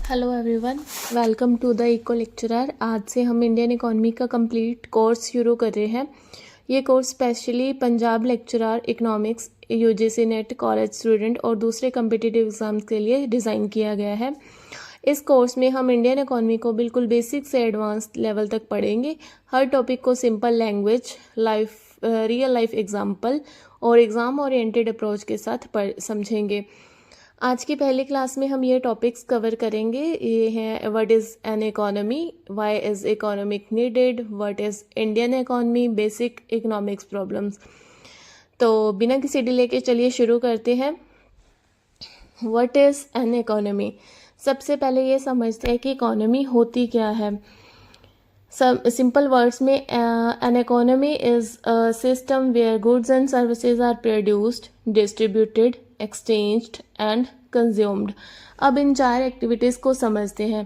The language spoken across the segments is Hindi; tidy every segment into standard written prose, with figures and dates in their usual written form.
Hello everyone, welcome to the eco lecturer. आज से हम इंडियन इकोनॉमी का कंप्लीट कोर्स शुरू कर रहे हैं। ये course specially Punjab lecturer economics, UGC NET, college student और दूसरे कम्पिटिटिव एग्जाम्स के लिए डिज़ाइन किया गया है। इस कोर्स में हम इंडियन इकोनॉमी को बिल्कुल बेसिक से एडवांस लेवल तक पढ़ेंगे। हर टॉपिक को simple language, real life example और एग्ज़ाम ओरिएंटेड अप्रोच के साथ समझेंगे। आज की पहली क्लास में हम ये टॉपिक्स कवर करेंगे। ये हैं what is an economy, why is economic needed, what is Indian economy, basic economics problems. तो बिना किसी डिले के चलिए शुरू करते हैं। What is an economy. सबसे पहले ये समझते हैं कि इकोनॉमी होती क्या है। सिंपल वर्ड्स में an economy is a system where goods and services are produced, distributed, exchanged and consumed. अब इन चार एक्टिविटीज़ को समझते हैं।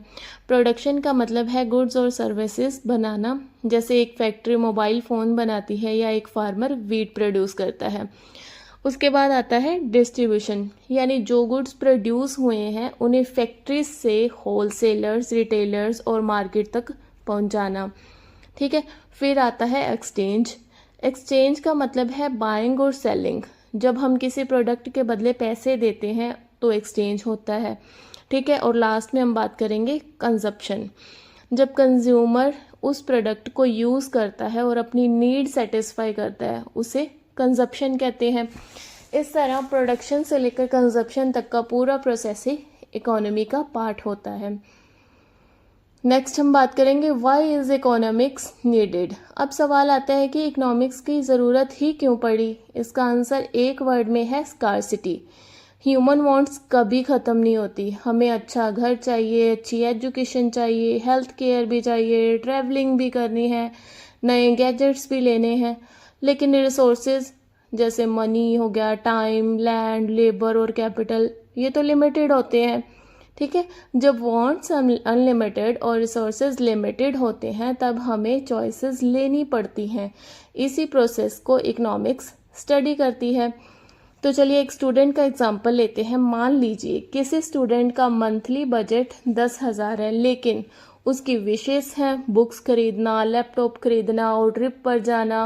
प्रोडक्शन का मतलब है गुड्स और सर्विसेज बनाना, जैसे एक फैक्ट्री मोबाइल फ़ोन बनाती है या एक फार्मर वीट प्रोड्यूस करता है। उसके बाद आता है डिस्ट्रीब्यूशन, यानी जो गुड्स प्रोड्यूस हुए हैं उन्हें फैक्ट्रीज से होलसेलर्स, रिटेलर्स और मार्केट तक पहुंचाना। ठीक है। फिर आता है एक्सचेंज। एक्सचेंज का मतलब है बाइंग और सेलिंग। जब हम किसी प्रोडक्ट के बदले पैसे देते हैं तो एक्सचेंज होता है। ठीक है। और लास्ट में हम बात करेंगे कंजप्शन। जब कंज्यूमर उस प्रोडक्ट को यूज़ करता है और अपनी नीड सेटिस्फाई करता है, उसे कंजप्शन कहते हैं। इस तरह प्रोडक्शन से लेकर कंजप्शन तक का पूरा प्रोसेस ही इकोनॉमी का पार्ट होता है। नेक्स्ट हम बात करेंगे व्हाई इज़ इकोनॉमिक्स नीडेड। अब सवाल आता है कि इकोनॉमिक्स की ज़रूरत ही क्यों पड़ी। इसका आंसर एक वर्ड में है स्कार्सिटी। ह्यूमन वांट्स कभी ख़त्म नहीं होती। हमें अच्छा घर चाहिए, अच्छी एजुकेशन चाहिए, हेल्थ केयर भी चाहिए, ट्रैवलिंग भी करनी है, नए गैजेट्स भी लेने हैं, लेकिन रिसोर्सेज जैसे मनी हो गया, टाइम, लैंड, लेबर और कैपिटल, ये तो लिमिटेड होते हैं। ठीक है। जब वांट्स अनलिमिटेड और रिसोर्सेज लिमिटेड होते हैं तब हमें चॉइसेस लेनी पड़ती हैं। इसी प्रोसेस को इकोनॉमिक्स स्टडी करती है। तो चलिए एक स्टूडेंट का एग्जांपल लेते हैं। मान लीजिए किसी स्टूडेंट का मंथली बजट 10,000 है, लेकिन उसकी विशेष हैं बुक्स खरीदना, लैपटॉप खरीदना और ट्रिप पर जाना।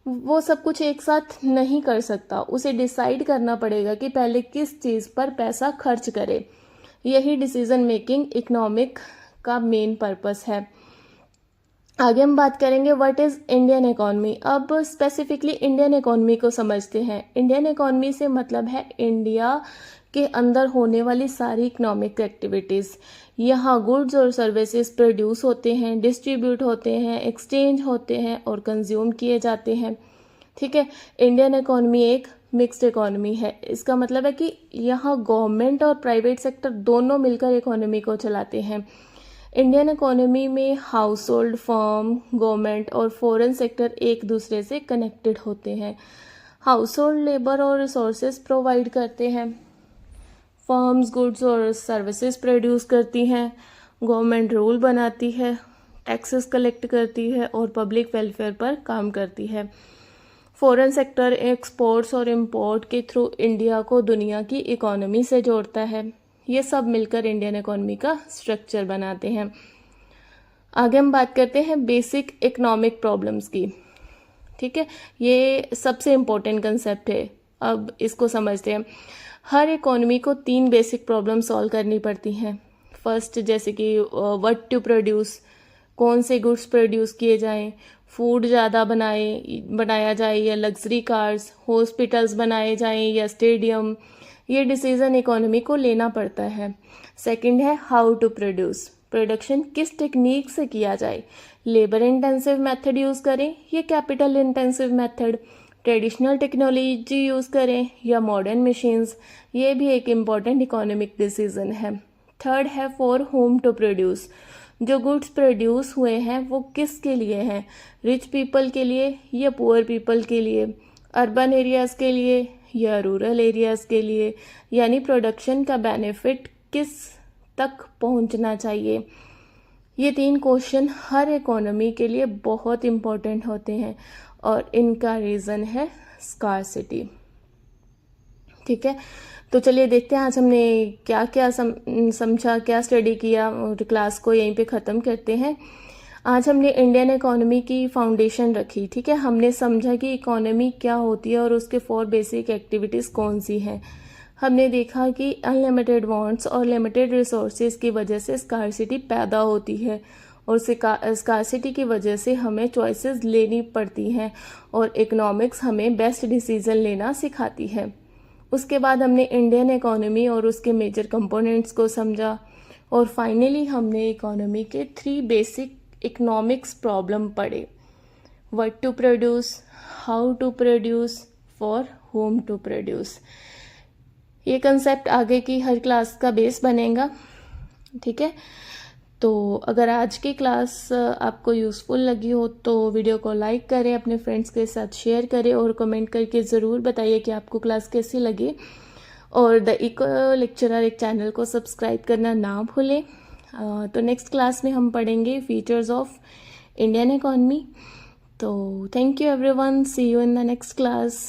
वो सब कुछ एक साथ नहीं कर सकता। उसे डिसाइड करना पड़ेगा कि पहले किस चीज़ पर पैसा खर्च करे। यही डिसीजन मेकिंग इकोनॉमिक का मेन पर्पस है। आगे हम बात करेंगे व्हाट इज़ इंडियन इकोनॉमी। अब स्पेसिफिकली इंडियन इकोनॉमी को समझते हैं। इंडियन इकोनॉमी से मतलब है इंडिया के अंदर होने वाली सारी इकोनॉमिक एक्टिविटीज़। यहाँ गुड्स और सर्विसेज प्रोड्यूस होते हैं, डिस्ट्रीब्यूट होते हैं, एक्सचेंज होते हैं और कंज्यूम किए जाते हैं। ठीक है। इंडियन इकोनॉमी एक मिक्स्ड इकोनॉमी है। इसका मतलब है कि यहाँ गवर्नमेंट और प्राइवेट सेक्टर दोनों मिलकर इकोनॉमी को चलाते हैं। इंडियन इकोनॉमी में हाउस होल्ड, फर्म, गवर्नमेंट और फॉरेन सेक्टर एक दूसरे से कनेक्टेड होते हैं। हाउस होल्ड लेबर और रिसोर्सेज प्रोवाइड करते हैं, फर्म्स गुड्स और सर्विसेज प्रोड्यूस करती हैं, गवर्नमेंट रूल बनाती है, टैक्सेस कलेक्ट करती है और पब्लिक वेलफेयर पर काम करती है। फॉरेन सेक्टर एक्सपोर्ट्स और इंपोर्ट के थ्रू इंडिया को दुनिया की इकोनॉमी से जोड़ता है। ये सब मिलकर इंडियन इकोनॉमी का स्ट्रक्चर बनाते हैं। आगे हम बात करते हैं बेसिक इकोनॉमिक प्रॉब्लम्स की। ठीक है। ये सबसे इम्पोर्टेंट कंसेप्ट है। अब इसको समझते हैं। हर इकोनॉमी को 3 बेसिक प्रॉब्लम सॉल्व करनी पड़ती हैं। फर्स्ट जैसे कि व्हाट टू प्रोड्यूस, कौन से गुड्स प्रोड्यूस किए जाएं, फूड ज़्यादा बनाया जाए या लग्जरी कार्स, हॉस्पिटल्स बनाए जाएं या स्टेडियम। ये डिसीजन इकोनॉमी को लेना पड़ता है। सेकंड है हाउ टू प्रोड्यूस, प्रोडक्शन किस टेक्निक से किया जाए, लेबर इंटेंसिव मेथड यूज़ करें या capital intensive method, traditional technology use करें या मॉडर्न मशीन्स। ये भी एक इम्पॉर्टेंट इकोनॉमिक डिसीजन है। थर्ड है फॉर होम टू प्रोड्यूस, जो गुड्स प्रोड्यूस हुए हैं वो किसके लिए हैं, रिच पीपल के लिए या पुअर पीपल के लिए, अर्बन एरियाज़ के लिए या रूरल एरियाज़ के लिए, यानी प्रोडक्शन का बेनिफिट किस तक पहुंचना चाहिए। ये 3 क्वेश्चन हर इकोनॉमी के लिए बहुत इम्पोर्टेंट होते हैं और इनका रीज़न है स्कार्सिटी। ठीक है। तो चलिए देखते हैं आज हमने क्या क्या समझा, क्या स्टडी किया, और क्लास को यहीं पे ख़त्म करते हैं। आज हमने इंडियन इकोनॉमी की फाउंडेशन रखी, ठीक है। हमने समझा कि इकोनॉमी क्या होती है और उसके 4 बेसिक एक्टिविटीज़ कौन सी हैं। हमने देखा कि अनलिमिटेड वांट्स और लिमिटेड रिसोर्सेज की वजह से स्कार्सिटी पैदा होती है, और स्कार्सिटी की वजह से हमें चॉइसेस लेनी पड़ती हैं, और इकोनॉमिक्स हमें बेस्ट डिसीजन लेना सिखाती है। उसके बाद हमने इंडियन इकोनॉमी और उसके मेजर कंपोनेंट्स को समझा, और फाइनली हमने इकोनॉमी के 3 बेसिक इकोनॉमिक्स प्रॉब्लम पढ़े। What to produce, how to produce, for whom to produce. ये कंसेप्ट आगे की हर क्लास का बेस बनेगा, ठीक है। तो अगर आज की क्लास आपको यूज़फुल लगी हो तो वीडियो को लाइक करें, अपने फ्रेंड्स के साथ शेयर करें, और कमेंट करके ज़रूर बताइए कि आपको क्लास कैसी लगी। और द इको लेक्चरर एक चैनल को सब्सक्राइब करना ना भूलें। तो नेक्स्ट क्लास में हम पढ़ेंगे फीचर्स ऑफ इंडियन इकोनॉमी। तो thank you everyone, see you in the next class.